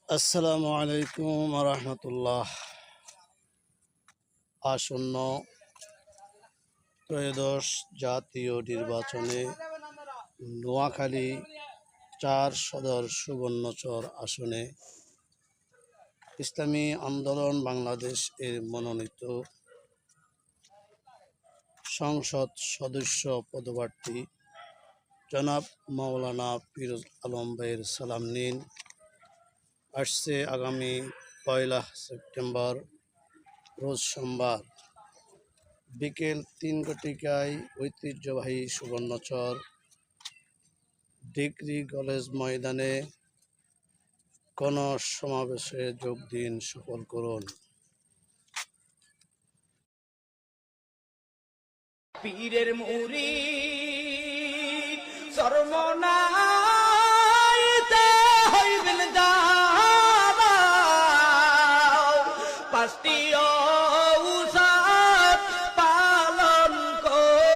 আসসালামু আলাইকুম রহমতুল্লাহ। আসন্ন ত্রয়োদশ জাতীয় নির্বাচনে নোয়াখালী ৪ সদর সুবর্ণচর আসনে ইসলামী আন্দোলন বাংলাদেশ এর মনোনীত সংসদ সদস্য পদপ্রার্থী জনাব মাওলানা ফিরোজ আলম ভাইয়ের সালাম নিন। আসছে আগামী ১ সেপ্টেম্বর রোজ সোমবার বিকেল ৩ ঘটিকায় ঐতিহ্যবাহী সুবর্ণচর ডিগ্রি কলেজ ময়দানে গণসমাবেশে যোগ দিন, সফল করুন। পীরের মুরিদ সর্বনাইতে হইবেন দাও পাঁচটি